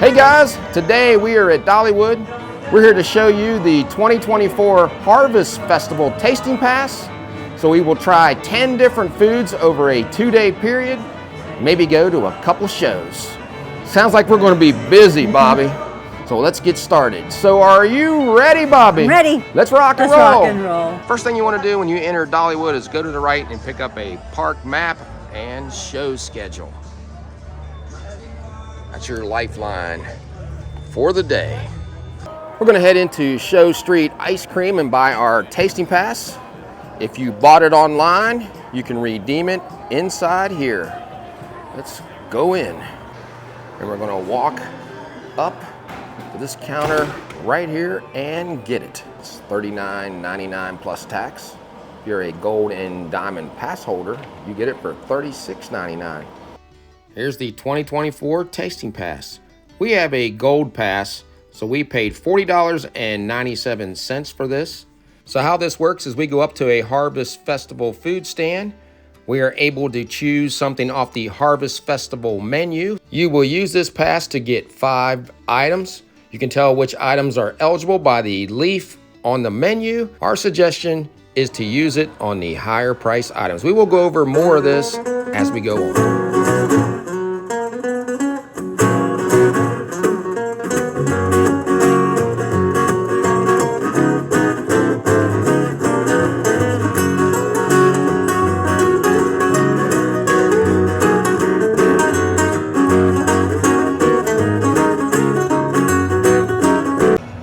Hey guys, today we are at Dollywood. We're here to show you the 2024 Harvest Festival Tasting Pass. So we will try 10 different foods over a 2-day period, maybe go to a couple shows. Sounds like we're going to be busy, Bobby. So let's get started. So are you ready, Bobby? I'm ready. Let's rock and Let's roll. rock and roll. First thing you want to do when you enter Dollywood is go to the right and pick up a park map and show schedule. That's your lifeline for the day. We're going to head into Show Street Ice Cream and buy our tasting pass. If you bought it online, you can redeem it inside here. Let's go in. And we're going to walk up to this counter right here and get it. It's $39.99 plus tax. If you're a gold and diamond pass holder, you get it for $36.99. Here's the 2024 Tasting Pass. We have a gold pass, so we paid $40.97 for this. So how this works is we go up to a Harvest Festival food stand. We are able to choose something off the Harvest Festival menu. You will use this pass to get 5 items. You can tell which items are eligible by the leaf on the menu. Our suggestion is to use it on the higher price items. We will go over more of this as we go on.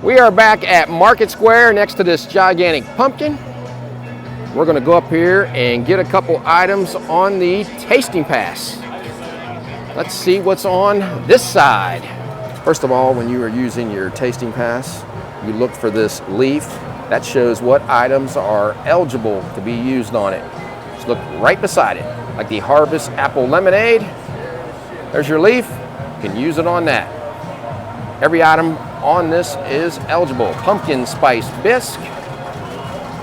We are back at Market Square next to this gigantic pumpkin. We're going to go up here and get a couple items on the tasting pass. Let's see what's on this side. First of all, when you are using your tasting pass, you look for this leaf that shows what items are eligible to be used on it. Just look right beside it, like the Harvest Apple Lemonade. There's your leaf. You can use it on that. Every item on this is eligible. Pumpkin spice bisque,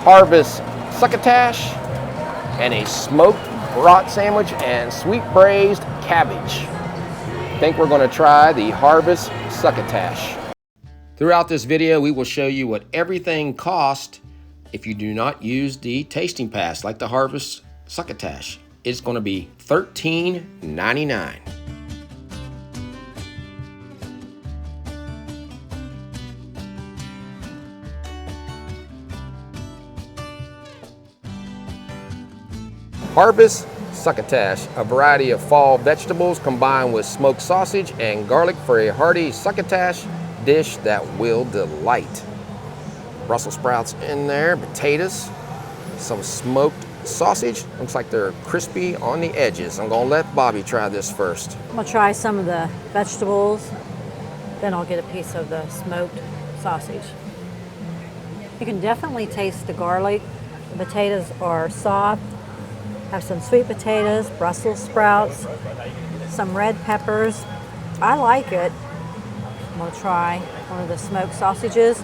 Harvest succotash, and a smoked brat sandwich and sweet braised cabbage. I think we're going to try the Harvest succotash. Throughout this video, we will show you what everything costs if you do not use the tasting pass, like the Harvest succotash. It's going to be $13.99. Harvest succotash, a variety of fall vegetables combined with smoked sausage and garlic for a hearty succotash dish that will delight. Brussels sprouts in there, potatoes, some smoked sausage. Looks like they're crispy on the edges. I'm gonna let Bobby try this first. I'm gonna try some of the vegetables, then I'll get a piece of the smoked sausage. You can definitely taste the garlic. The potatoes are soft. Have some sweet potatoes, Brussels sprouts, some red peppers. I like it. I'm gonna try one of the smoked sausages. A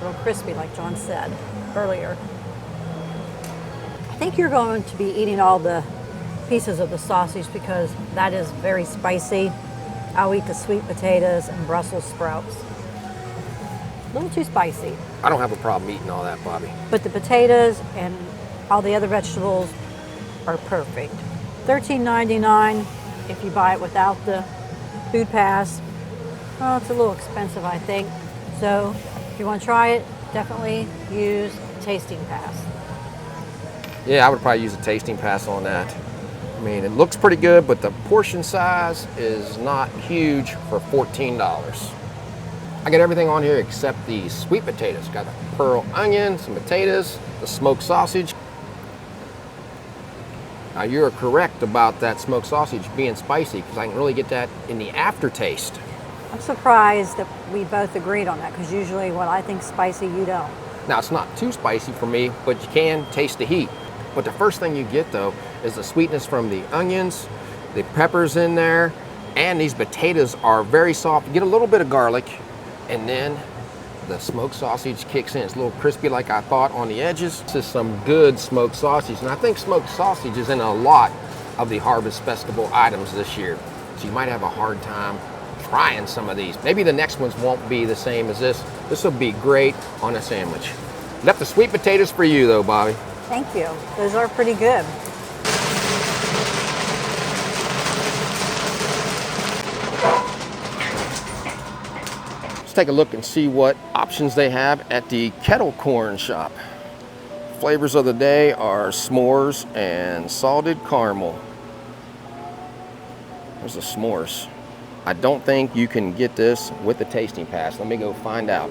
little crispy, like John said earlier. I think you're going to be eating all the pieces of the sausage because that is very spicy. I'll eat the sweet potatoes and Brussels sprouts. A little too spicy. I don't have a problem eating all that, Bobby. But the potatoes and all the other vegetables are perfect. $13.99 if you buy it without the food pass. Well, it's a little expensive, I think. So if you want to try it, definitely use the tasting pass. Yeah, I would probably use a tasting pass on that. I mean, it looks pretty good, but the portion size is not huge for $14. I got everything on here except the sweet potatoes. Got the pearl onion, some potatoes, the smoked sausage. Now you're correct about that smoked sausage being spicy because I can really get that in the aftertaste. I'm surprised that we both agreed on that because usually when I think spicy, you don't. Now it's not too spicy for me, but you can taste the heat. But the first thing you get though is the sweetness from the onions, the peppers in there, and these potatoes are very soft. You get a little bit of garlic, and then the smoked sausage kicks in. It's a little crispy like I thought on the edges. This is some good smoked sausage, and I think smoked sausage is in a lot of the Harvest Festival items this year. So you might have a hard time trying some of these. Maybe the next ones won't be the same as this. This will be great on a sandwich. Left the sweet potatoes for you though, Bobby. Thank you. Those are pretty good. Let's take a look and see what options they have at the Kettle corn shop. Flavors of the day are s'mores and salted caramel. There's the s'mores. I don't think you can get this with the tasting pass. Let me go find out.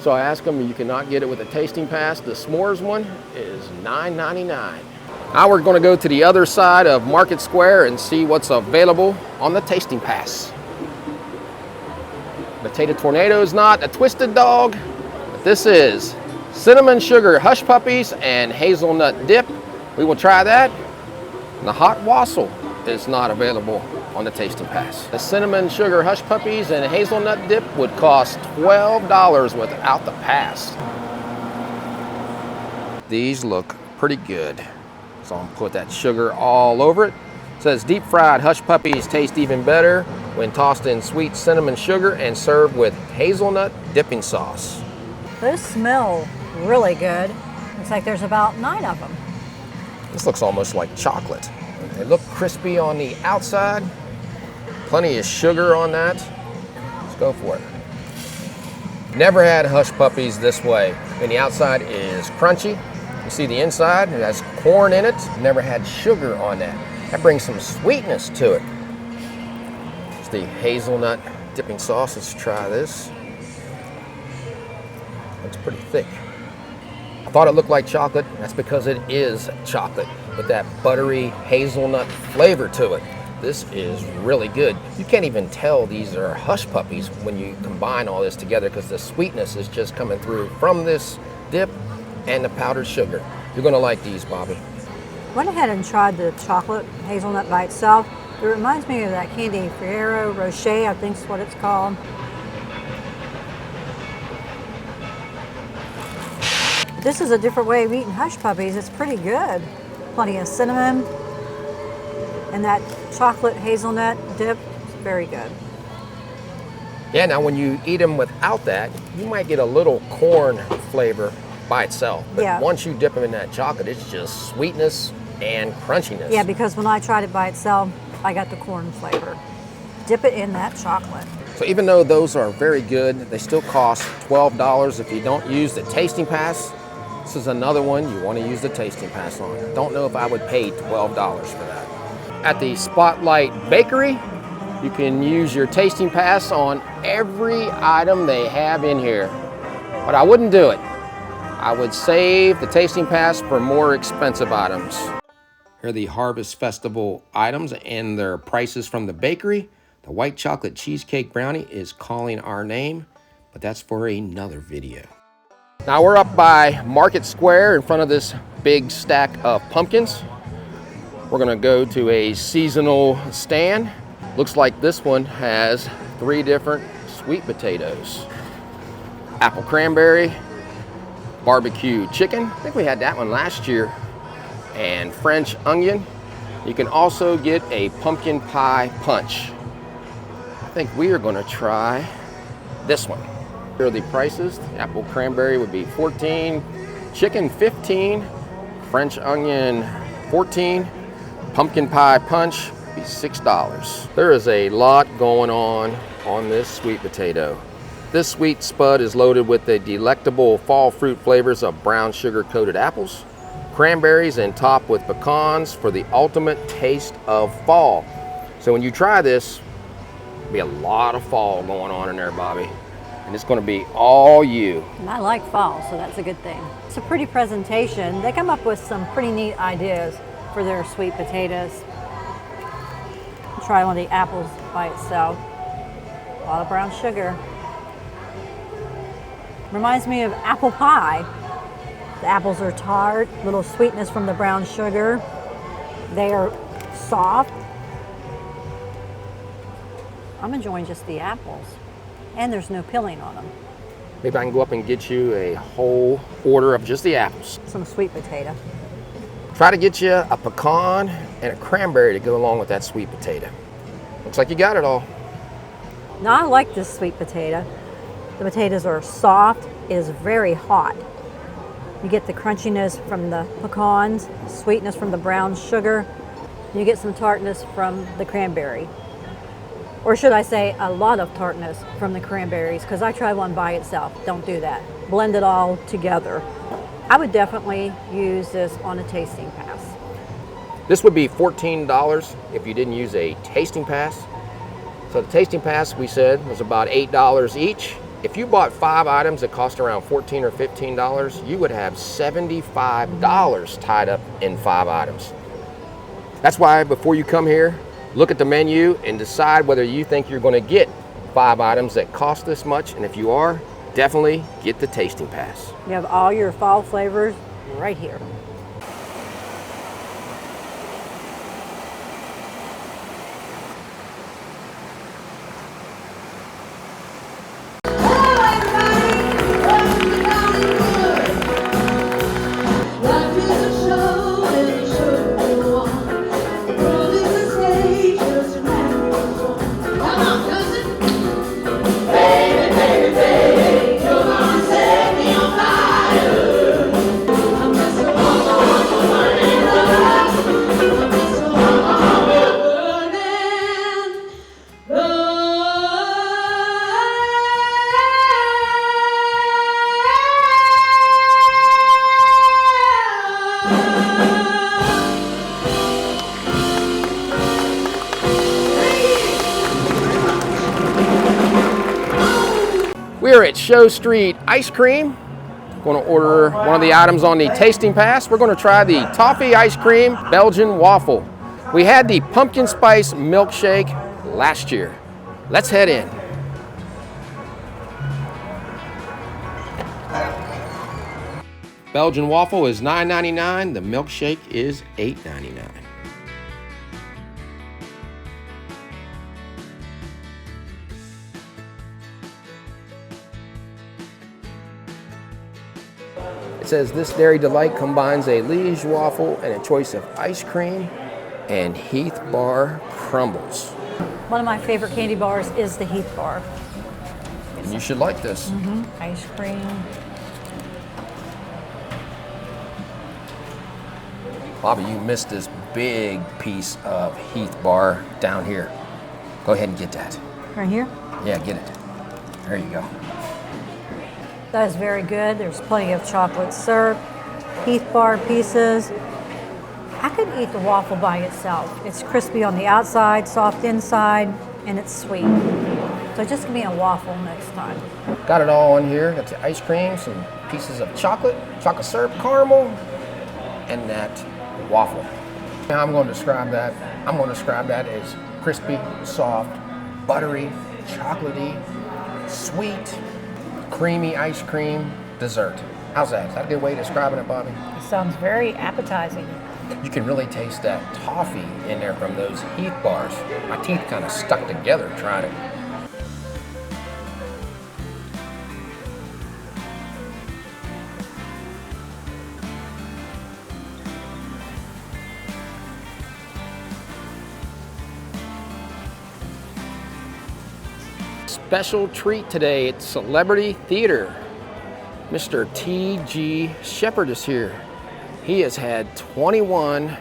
So I asked them, you cannot get it with a tasting pass. The s'mores one is $9.99. Now we're going to go to the other side of Market Square and see what's available on the tasting pass. Potato tornado is not a twisted dog, but this is cinnamon sugar hush puppies and hazelnut dip. We will try that. And the hot wassail is not available on the tasting pass. The cinnamon sugar hush puppies and hazelnut dip would cost $12 without the pass. These look pretty good. So I'm gonna put that sugar all over it. It says deep fried hush puppies taste even better when tossed in sweet cinnamon sugar and served with hazelnut dipping sauce. Those smell really good. Looks like there's about 9 of them. This looks almost like chocolate. They look crispy on the outside. Plenty of sugar on that. Let's go for it. Never had hush puppies this way. And the outside is crunchy. You see the inside, it has corn in it. Never had sugar on that. That brings some sweetness to it. It's the hazelnut dipping sauce. Let's try this. Looks pretty thick. I thought it looked like chocolate. That's because it is chocolate with that buttery hazelnut flavor to it. This is really good. You can't even tell these are hush puppies when you combine all this together because the sweetness is just coming through from this dip and the powdered sugar. You're gonna like these, Bobby. Went ahead and tried the chocolate hazelnut by itself. It reminds me of that candy Ferrero Rocher, I think is what it's called. This is a different way of eating hush puppies. It's pretty good. Plenty of cinnamon and that chocolate hazelnut dip. It's very good. Yeah, now when you eat them without that, you might get a little corn flavor by itself. But yeah, once you dip them in that chocolate, it's just sweetness and crunchiness. Yeah, because when I tried it by itself, I got the corn flavor. Dip it in that chocolate. So even though those are very good, they still cost $12 if you don't use the tasting pass. This is another one you want to use the tasting pass on. Don't know if I would pay $12 for that. At the Spotlight Bakery, you can use your tasting pass on every item they have in here. But I wouldn't do it. I would save the tasting pass for more expensive items. Here are the Harvest Festival items and their prices from the bakery. The white chocolate cheesecake brownie is calling our name, but that's for another video. Now we're up by Market Square in front of this big stack of pumpkins. We're gonna go to a seasonal stand. Looks like this one has 3 different sweet potatoes. Apple cranberry, barbecue chicken. I think we had that one last year. And French onion. You can also get a pumpkin pie punch. I think we are gonna try this one. Here are the prices. Apple cranberry would be $14, chicken $15, French onion $14, pumpkin pie punch would be $6. There is a lot going on this sweet potato. This sweet spud is loaded with the delectable fall fruit flavors of brown sugar coated apples, cranberries, and topped with pecans for the ultimate taste of fall. So when you try this, there'll be a lot of fall going on in there, Bobby. And it's gonna be all you. And I like fall, so that's a good thing. It's a pretty presentation. They come up with some pretty neat ideas for their sweet potatoes. Try one of the apples by itself. A lot of brown sugar. Reminds me of apple pie. The apples are tart, little sweetness from the brown sugar. They are soft. I'm enjoying just the apples. And there's no peeling on them. Maybe I can go up and get you a whole order of just the apples. Some sweet potato. Try to get you a pecan and a cranberry to go along with that sweet potato. Looks like you got it all. Now I like this sweet potato. The potatoes are soft. It is very hot. You get the crunchiness from the pecans, sweetness from the brown sugar. You get some tartness from the cranberry. Or should I say a lot of tartness from the cranberries, because I tried one by itself. Don't do that. Blend it all together. I would definitely use this on a tasting pass. This would be $14 if you didn't use a tasting pass. So the tasting pass, we said, was about $8 each. If you bought 5 items that cost around $14 or $15, you would have $75 tied up in 5 items. That's why before you come here, look at the menu and decide whether you think you're going to get 5 items that cost this much. And if you are, definitely get the tasting pass. You have all your fall flavors right here. We're at Show Street Ice Cream. Going to order one of the items on the tasting pass. We're going to try the toffee ice cream Belgian waffle. We had the pumpkin spice milkshake last year. Let's head in. Belgian waffle is $9.99. The milkshake is $8.99. It says this Dairy Delight combines a Liège waffle and a choice of ice cream and Heath Bar crumbles. One of my favorite candy bars is the Heath Bar. You should like this. Ice cream. Bobby, you missed this big piece of Heath Bar down here. Go ahead and get that. Right here? Yeah, get it. There you go. That is very good. There's plenty of chocolate syrup, Heath Bar pieces. I could eat the waffle by itself. It's crispy on the outside, soft inside, and it's sweet. So just give me a waffle next time. Got it all on here. Got the ice cream, some pieces of chocolate syrup, caramel, and that waffle. Now I'm going to describe that. I'm going to describe that as crispy, soft, buttery, chocolatey, sweet, creamy ice cream dessert. How's that? Is that a good way of describing it, Bobby? It sounds very appetizing. You can really taste that toffee in there from those Heath Bars. My teeth kind of stuck together trying it. Special treat today at Celebrity Theater. Mr. T.G. Sheppard is here. He has had 21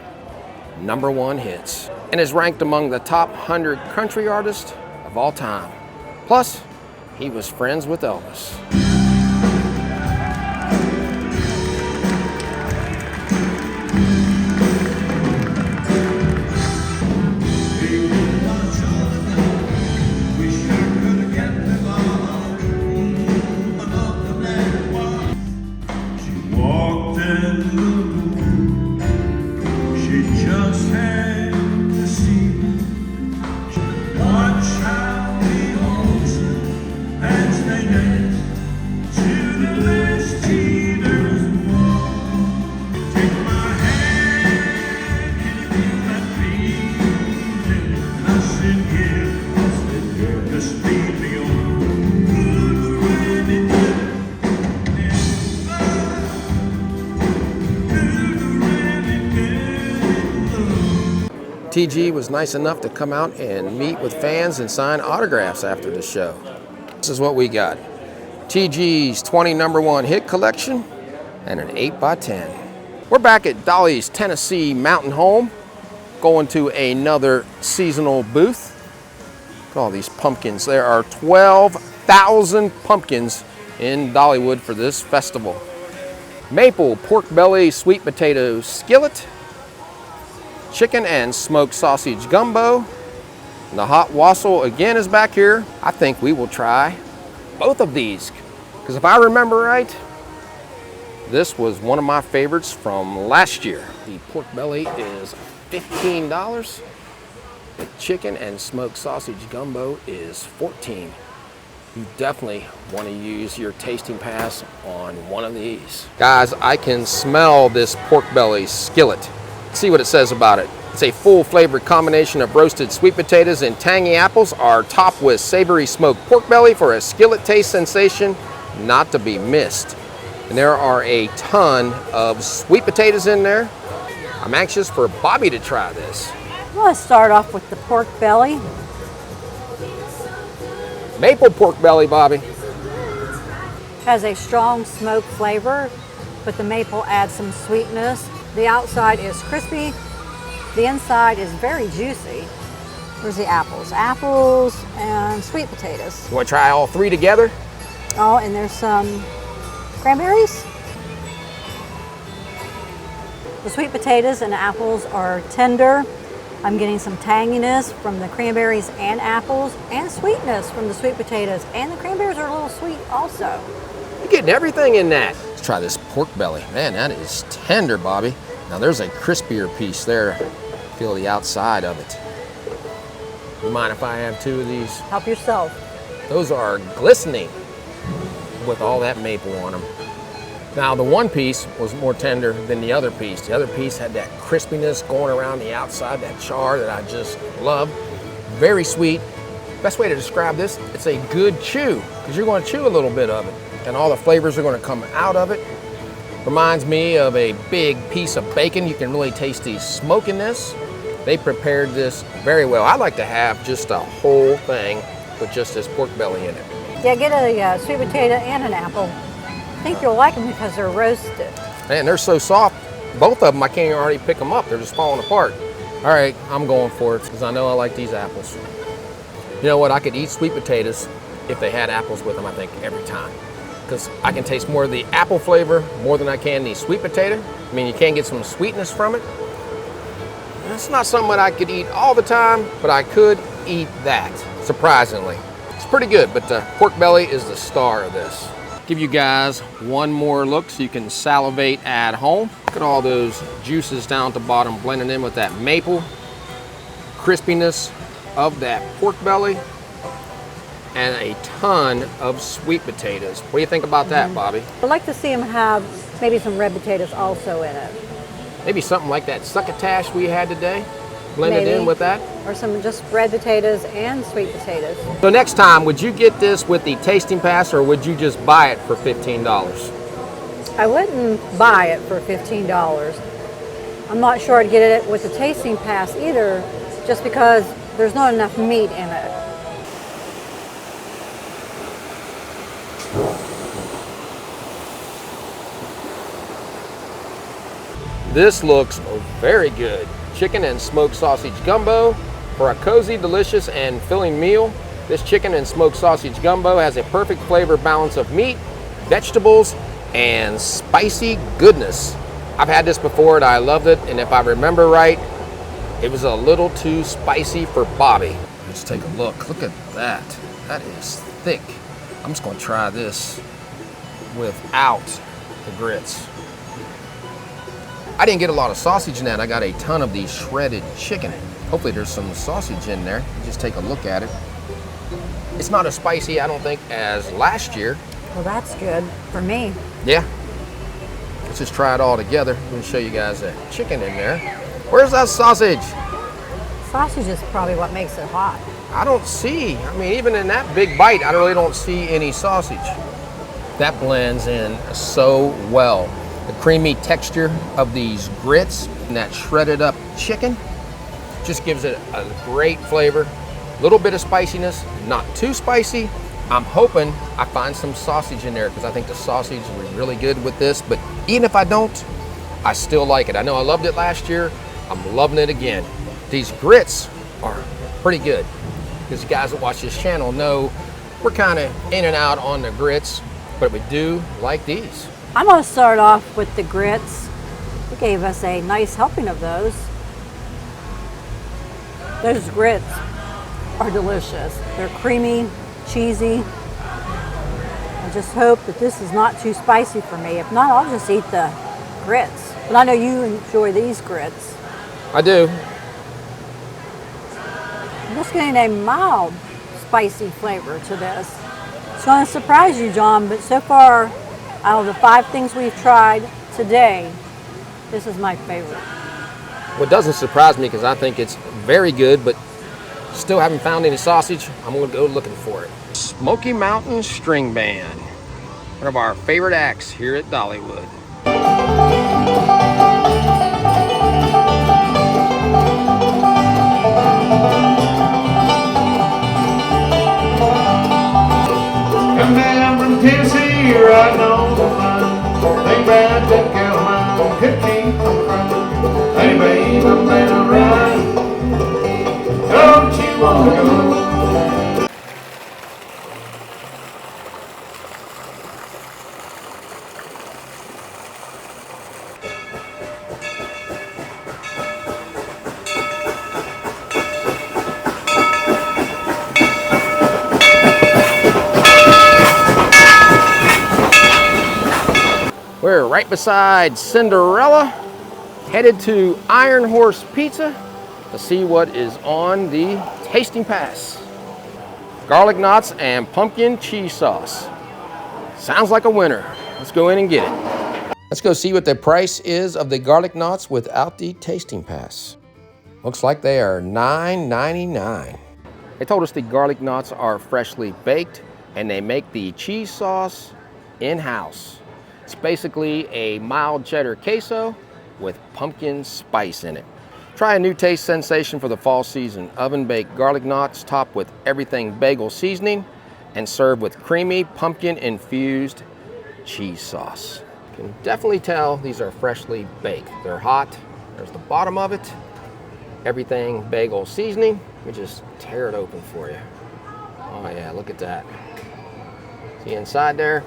#1 hits and is ranked among the top 100 country artists of all time. Plus, he was friends with Elvis. TG was nice enough to come out and meet with fans and sign autographs after the show. This is what we got. TG's 20 #1 hit collection and an 8x10. We're back at Dolly's Tennessee Mountain Home, going to another seasonal booth. Look at all these pumpkins. There are 12,000 pumpkins in Dollywood for this festival. Maple pork belly sweet potato skillet, chicken and smoked sausage gumbo. And the hot wassail again is back here. I think we will try both of these, because if I remember right, this was one of my favorites from last year. The pork belly is $15. The chicken and smoked sausage gumbo is $14. You definitely want to use your tasting pass on one of these. Guys, I can smell this pork belly skillet. See what it says about it. It's a full flavored combination of roasted sweet potatoes and tangy apples are topped with savory smoked pork belly for a skillet taste sensation not to be missed. And there are a ton of sweet potatoes in there. I'm anxious for Bobby to try this. I'm going to start off with the pork belly. Maple pork belly, Bobby. Has a strong smoke flavor, but the maple adds some sweetness. The outside is crispy. The inside is very juicy. Where's the apples? Apples and sweet potatoes. You want to try all three together? Oh, and there's some cranberries. The sweet potatoes and apples are tender. I'm getting some tanginess from the cranberries and apples, and sweetness from the sweet potatoes, and the cranberries are a little sweet also. You're getting everything in that. Let's try this pork belly. Man, that is tender, Bobby. Now there's a crispier piece there. Feel the outside of it. You mind if I have two of these? Help yourself. Those are glistening with all that maple on them. Now the one piece was more tender than the other piece. The other piece had that crispiness going around the outside, that char that I just love. Very sweet. Best way to describe this, it's a good chew, because you're going to chew a little bit of it and all the flavors are going to come out of it. Reminds me of a big piece of bacon. You can really taste the smokiness. They prepared this very well. I like to have just a whole thing with just this pork belly in it. Yeah, get a sweet potato and an apple. I think you'll like them because they're roasted. Man, they're so soft. Both of them, I can't even already pick them up. They're just falling apart. All right, I'm going for it because I know I like these apples. You know what? I could eat sweet potatoes if they had apples with them, I think, every time. Because I can taste more of the apple flavor more than I can the sweet potato. I mean, you can get some sweetness from it. It's not something that I could eat all the time, but I could eat that, surprisingly. It's pretty good, but the pork belly is the star of this. Give you guys one more look so you can salivate at home. Look at all those juices down at the bottom blending in with that maple, crispiness of that pork belly, and a ton of sweet potatoes. What do you think about that, Bobby? I'd like to see them have maybe some red potatoes also in it. Maybe something like that succotash we had today, blended in with that. Or some just red potatoes and sweet potatoes. So next time, would you get this with the tasting pass or would you just buy it for $15? I wouldn't buy it for $15. I'm not sure I'd get it with the tasting pass either, just because there's not enough meat in it. This looks very good. Chicken and smoked sausage gumbo. For a cozy, delicious, and filling meal, this chicken and smoked sausage gumbo has a perfect flavor balance of meat, vegetables, and spicy goodness. I've had this before and I loved it, and if I remember right, it was a little too spicy for Bobby. Let's take a look. Look at that. That is thick. I'm just going to try this without the grits. I didn't get a lot of sausage in that. I got a ton of the shredded chicken. Hopefully there's some sausage in there. Just take a look at it. It's not as spicy, I don't think, as last year. Well, that's good for me. Yeah. Let's just try it all together. Let me show you guys that chicken in there. Where's that sausage? Sausage is probably what makes it hot. I don't see. I mean, even in that big bite, I really don't see any sausage. That blends in so well. The creamy texture of these grits and that shredded up chicken. Just gives it a great flavor. A little bit of spiciness, not too spicy. I'm hoping I find some sausage in there because I think the sausage will be really good with this. But even if I don't, I still like it. I know I loved it last year. I'm loving it again. These grits are pretty good. Because you guys that watch this channel know we're kind of in and out on the grits, but we do like these. I'm going to start off with the grits. They gave us a nice helping of those. Those grits are delicious. They're creamy, cheesy. I just hope that this is not too spicy for me. If not, I'll just eat the grits. But I know you enjoy these grits. I do. I'm just getting a mild spicy flavor to this. It's going to surprise you, John, but so far, out of the 5 things we've tried today, this is my favorite. What doesn't surprise me because I think it's very good, but still haven't found any sausage. I'm going to go looking for it. Smoky Mountain String Band, one of our favorite acts here at Dollywood. Come down from Tennessee, riding on the line. Think about that gal of mine, could keep from crying. Hey babe, I'm down right. Don't you wanna go? We're right beside Cinderella, headed to Iron Horse Pizza to see what is on the tasting pass. Garlic knots and pumpkin cheese sauce. Sounds like a winner. Let's go in and get it. Let's go see what the price is of the garlic knots without the tasting pass. Looks like they are $9.99. They told us the garlic knots are freshly baked and they make the cheese sauce in-house. It's basically a mild cheddar queso with pumpkin spice in it. Try a new taste sensation for the fall season. Oven-baked garlic knots topped with everything bagel seasoning and served with creamy pumpkin-infused cheese sauce. You can definitely tell these are freshly baked. They're hot. There's the bottom of it. Everything bagel seasoning. Let me just tear it open for you. Oh yeah, look at that. See inside there?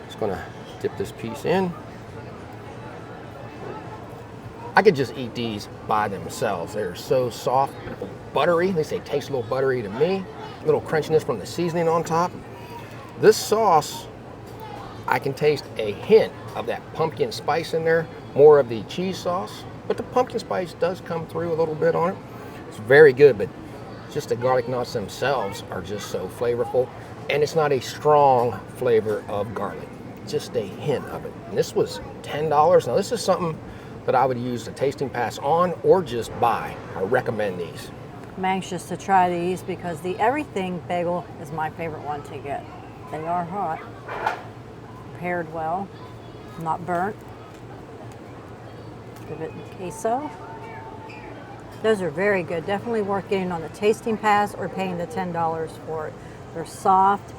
Just gonna dip this piece in. I could just eat these by themselves. They're so soft, buttery. At least they taste a little buttery to me. A little crunchiness from the seasoning on top. This sauce, I can taste a hint of that pumpkin spice in there, more of the cheese sauce, but the pumpkin spice does come through a little bit on it. It's very good, but just the garlic knots themselves are just so flavorful, and it's not a strong flavor of garlic. Just a hint of it. And this was $10. Now this is something that I would use the tasting pass on or just buy. I recommend these. I'm anxious to try these because the everything bagel is my favorite one to get. They are hot, prepared well, not burnt. Give it queso. Those are very good. Definitely worth getting on the tasting pass or paying the $10 for it. They're soft,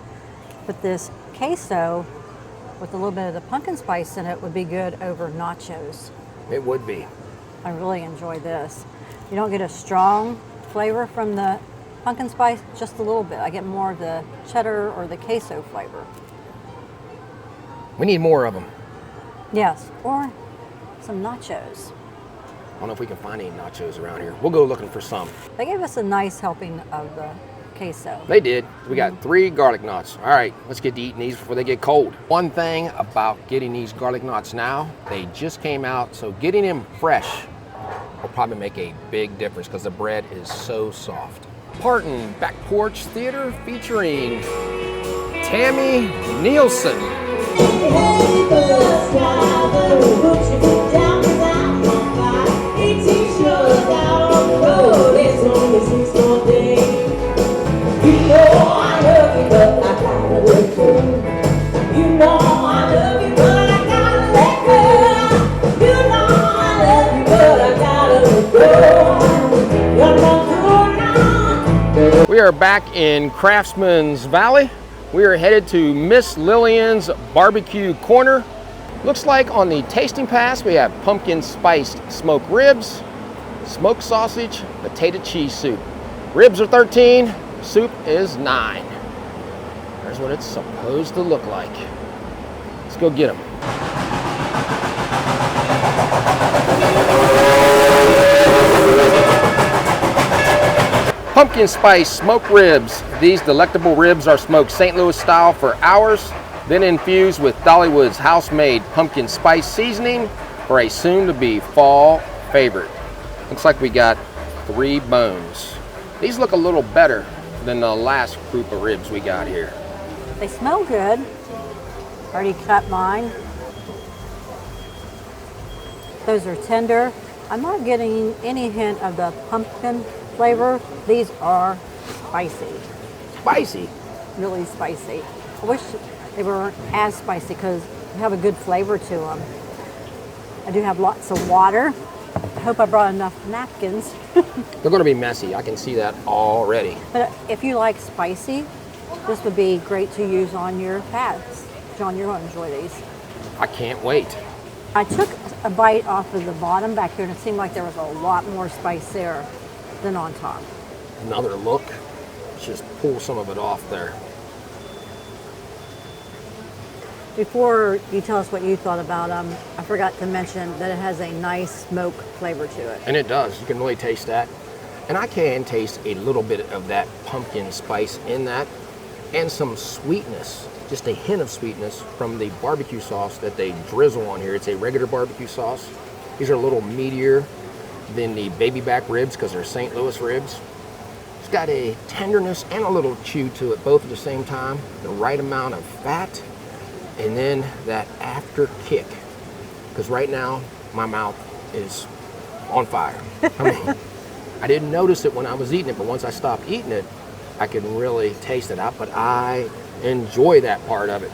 but this queso with a little bit of the pumpkin spice in it would be good over nachos. It would be. I really enjoy this. You don't get a strong flavor from the pumpkin spice, just a little bit. I get more of the cheddar or the queso flavor. We need more of them. Yes, or some nachos. I don't know if we can find any nachos around here. We'll go looking for some. They gave us a nice helping of the queso. They did. We got 3 garlic knots. All right, let's get to eating these before they get cold. One thing about getting these garlic knots now, they just came out, so getting them fresh will probably make a big difference because the bread is so soft. Parton Back Porch Theater featuring Tammy Nielsen. are back in Craftsman's Valley. We are headed to Miss Lillian's Barbecue Corner. Looks like on the tasting pass we have pumpkin spiced smoked ribs, smoked sausage, potato cheese soup. Ribs are 13, soup is 9. There's what it's supposed to look like. Let's go get them. Pumpkin spice smoked ribs. These delectable ribs are smoked St. Louis style for hours, then infused with Dollywood's house-made pumpkin spice seasoning for a soon-to-be fall favorite. Looks like we got 3 bones. These look a little better than the last group of ribs we got here. They smell good. Already cut mine. Those are tender. I'm not getting any hint of the pumpkin flavor. These are spicy. Spicy? Really spicy. I wish they weren't as spicy because they have a good flavor to them. I do have lots of water. I hope I brought enough napkins. They're gonna be messy, I can see that already. But if you like spicy, this would be great to use on your pads. John, you're going to enjoy these. I can't wait. I took a bite off of the bottom back here and it seemed like there was a lot more spice there than on top. Another look. Let's just pull some of it off there. Before you tell us what you thought about them, I forgot to mention that it has a nice smoke flavor to it. And it does, you can really taste that. And I can taste a little bit of that pumpkin spice in that and some sweetness, just a hint of sweetness from the barbecue sauce that they drizzle on here. It's a regular barbecue sauce. These are a little meatier than the baby back ribs because they're St. Louis ribs. It's got a tenderness and a little chew to it both at the same time, the right amount of fat, and then that after kick. Because right now, my mouth is on fire. I mean, I didn't notice it when I was eating it, but once I stopped eating it, I can really taste it out, but I enjoy that part of it.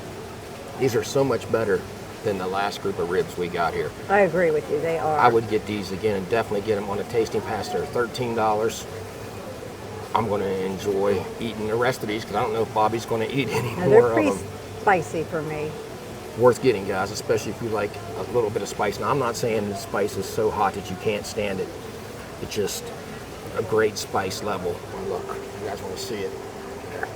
These are so much better than the last group of ribs we got here. I agree with you, they are. I would get these again and definitely get them on a tasting pass. They're $13. I'm going to enjoy eating the rest of these because I don't know if Bobby's going to eat any Now, more they're of pretty them. spicy for me. Worth getting, guys, especially if you like a little bit of spice. Now, I'm not saying the spice is so hot that you can't stand it. It's just a great spice level. Look, you guys want to see it. There.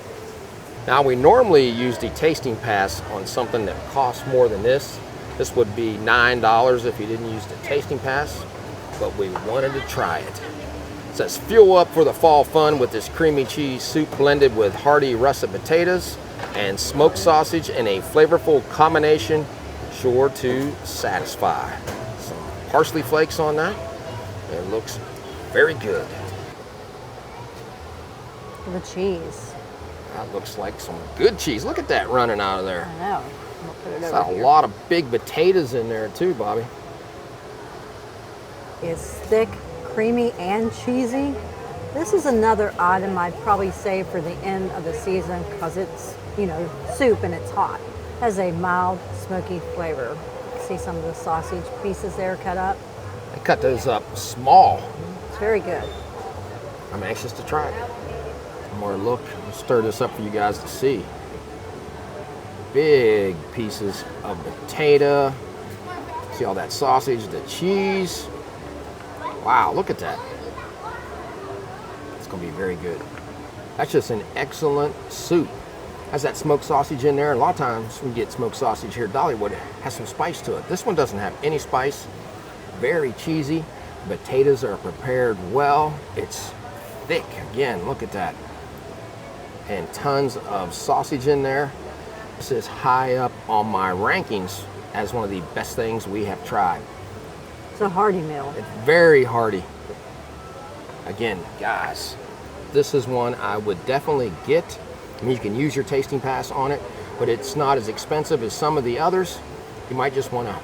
Now, we normally use the tasting pass on something that costs more than this. This would be $9 if you didn't use the tasting pass, but we wanted to try it. It says, fuel up for the fall fun with this creamy cheese soup blended with hearty russet potatoes and smoked sausage in a flavorful combination, sure to satisfy. Some parsley flakes on that. It looks very good. The cheese. That looks like some good cheese. Look at that running out of there. I know. I'll put it There's over a here. lot of big potatoes in there too, Bobby. It's thick, creamy, and cheesy. This is another item I'd probably save for the end of the season because it's, you know, soup and it's hot. It has a mild, smoky flavor. See some of the sausage pieces there cut up? They cut those up small. It's very good. I'm anxious to try it. One more look. I'll stir this up for you guys to see. Big pieces of potato. See all that sausage, the cheese. Wow, look at that. It's gonna be very good. That's just an excellent soup. Has that smoked sausage in there. A lot of times we get smoked sausage here at Dollywood. It has some spice to it. This one doesn't have any spice. Very cheesy. Potatoes are prepared well. It's thick. Again, look at that. And tons of sausage in there. This is high up on my rankings as one of the best things we have tried. It's a hearty meal. It's very hearty. Again, guys, this is one I would definitely get. I mean, you can use your tasting pass on it, but it's not as expensive as some of the others. You might just want to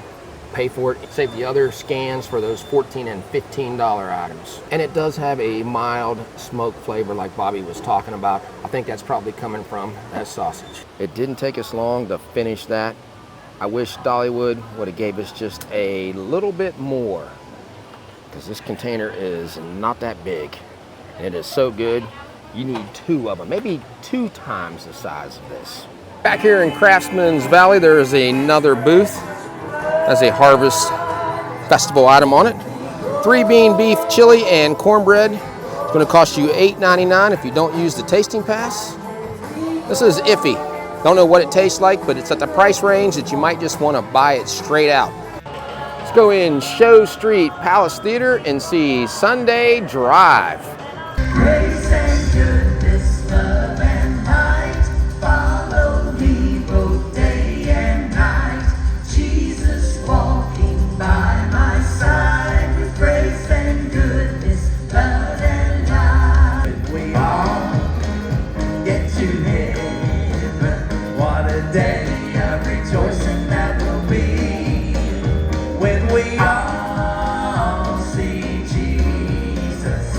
pay for it, save the other scans for those $14 and $15 items. And it does have a mild smoke flavor like Bobby was talking about. I think that's probably coming from that sausage. It didn't take us long to finish that. I wish Dollywood would have gave us just a little bit more because this container is not that big. And it is so good. You need 2 of them, maybe 2 times the size of this. Back here in Craftsman's Valley, there is another booth. Has a Harvest Festival item on it. 3-bean beef chili and cornbread. It's going to cost you $8.99 if you don't use the tasting pass. This is iffy. Don't know what it tastes like, but it's at the price range that you might just want to buy it straight out. Let's go in Show Street Palace Theater and see Sunday Drive. Grace and goodness, love and light, follow me both day and night. Jesus walking by my side with grace and goodness, love and light. We all get to heaven. What a day of rejoicing that will be when we all see Jesus.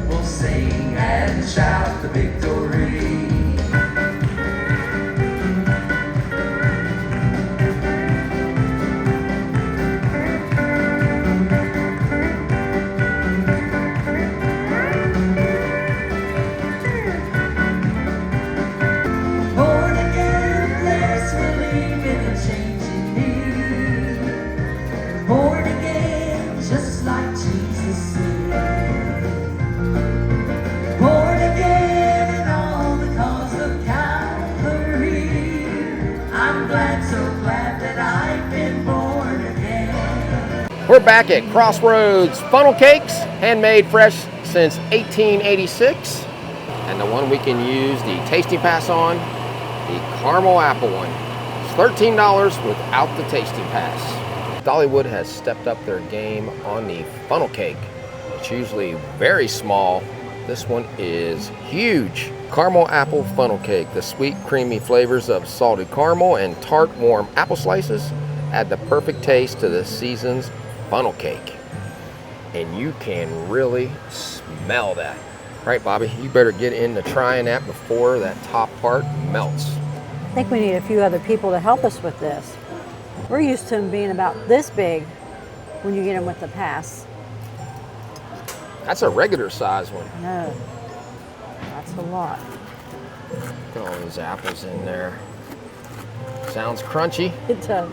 We'll sing and shout the victory. Born again, there's relief in a changing me. Born again, just like Jesus said. Born again in all the cause of Calvary. I'm glad, so glad that I've been born again. We're back at Crossroads Funnel Cakes, handmade fresh since 1886. And the one we can use the tasting pass on, the caramel apple one. It's $13 without the tasting pass. Dollywood has stepped up their game on the funnel cake. It's usually very small. This one is huge. Caramel apple funnel cake. The sweet, creamy flavors of salted caramel and tart, warm apple slices add the perfect taste to the season's funnel cake. And you can really smell that. Right, Bobby? You better get into trying that before that top part melts. I think we need a few other people to help us with this. We're used to them being about this big when you get them with the pass. That's a regular size one. No, that's a lot. Look at all these apples in there. Sounds crunchy. It does.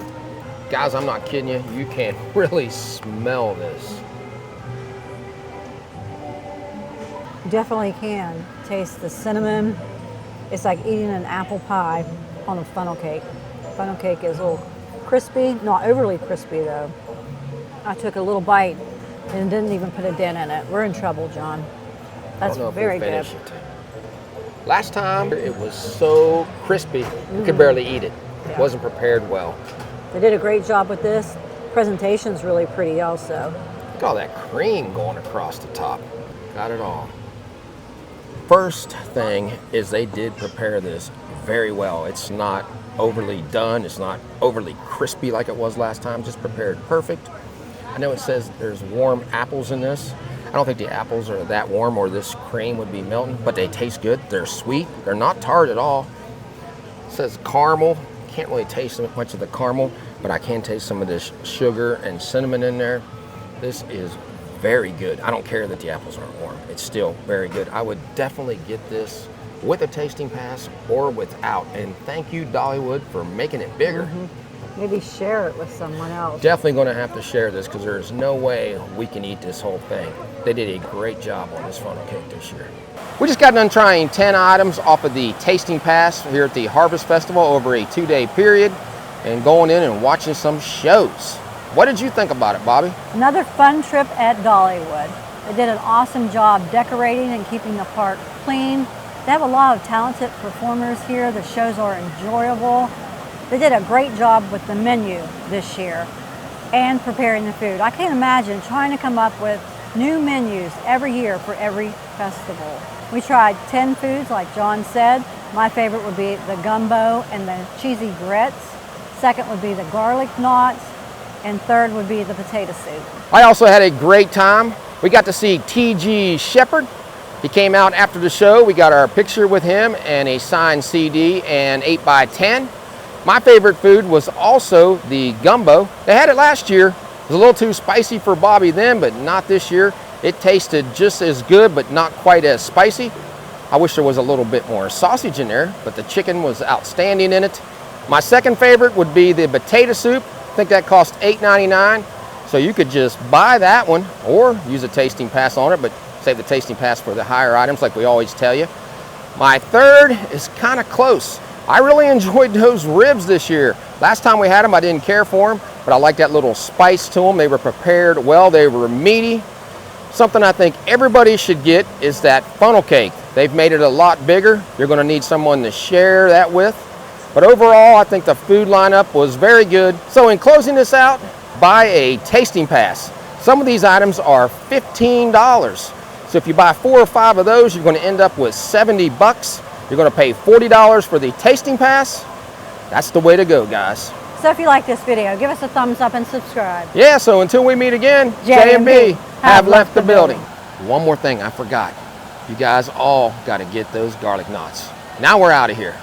Guys, I'm not kidding you. You can really smell this. You definitely can taste the cinnamon. It's like eating an apple pie on a funnel cake. Funnel cake is a little crispy, not overly crispy though. I took a little bite and didn't even put a dent in it. We're in trouble, John. That's very good. Last time it was so crispy, you could barely eat it. It wasn't prepared well. They did a great job with this. Presentation's really pretty also. Look at all that cream going across the top. Got it all. First thing is they did prepare this very well. It's not overly done. It's not overly crispy like it was last time. Just prepared perfect. I know it says there's warm apples in this. I don't think the apples are that warm or this cream would be melting, but they taste good. They're sweet. They're not tart at all. It says caramel. Can't really taste much of the caramel, but I can taste some of this sugar and cinnamon in there. This is very good. I don't care that the apples aren't warm. It's still very good. I would definitely get this with a tasting pass or without. And thank you, Dollywood, for making it bigger. Maybe share it with someone else. Definitely going to have to share this because there's no way we can eat this whole thing. They did a great job on this funnel cake this year. We just got done trying 10 items off of the tasting pass here at the Harvest Festival over a 2-day period and going in and watching some shows. What did you think about it, Bobby? Another fun trip at Dollywood. They did an awesome job decorating and keeping the park clean. They have a lot of talented performers here. The shows are enjoyable. They did a great job with the menu this year and preparing the food. I can't imagine trying to come up with new menus every year for every festival. We tried 10 foods, like John said. My favorite would be the gumbo and the cheesy grits. Second would be the garlic knots. And third would be the potato soup. I also had a great time. We got to see T.G. Sheppard. He came out after the show. We got our picture with him and a signed CD and 8x10. My favorite food was also the gumbo. They had it last year. It was a little too spicy for Bobby then, but not this year. It tasted just as good, but not quite as spicy. I wish there was a little bit more sausage in there, but the chicken was outstanding in it. My second favorite would be the potato soup. I think that cost $8.99. So you could just buy that one or use a tasting pass on it, but save the tasting pass for the higher items like we always tell you. My third is kind of close. I really enjoyed those ribs this year. Last time we had them, I didn't care for them, but I like that little spice to them. They were prepared well, they were meaty. Something I think everybody should get is that funnel cake. They've made it a lot bigger. You're gonna need someone to share that with. But overall, I think the food lineup was very good. So in closing this out, buy a tasting pass. Some of these items are $15. So if you buy 4 or 5 of those, you're gonna end up with 70 bucks. You're gonna pay $40 for the tasting pass. That's the way to go, guys. So if you like this video, give us a thumbs up and subscribe. Yeah, so until we meet again, J&B have left the building. One more thing I forgot. You guys all gotta get those garlic knots. Now we're out of here.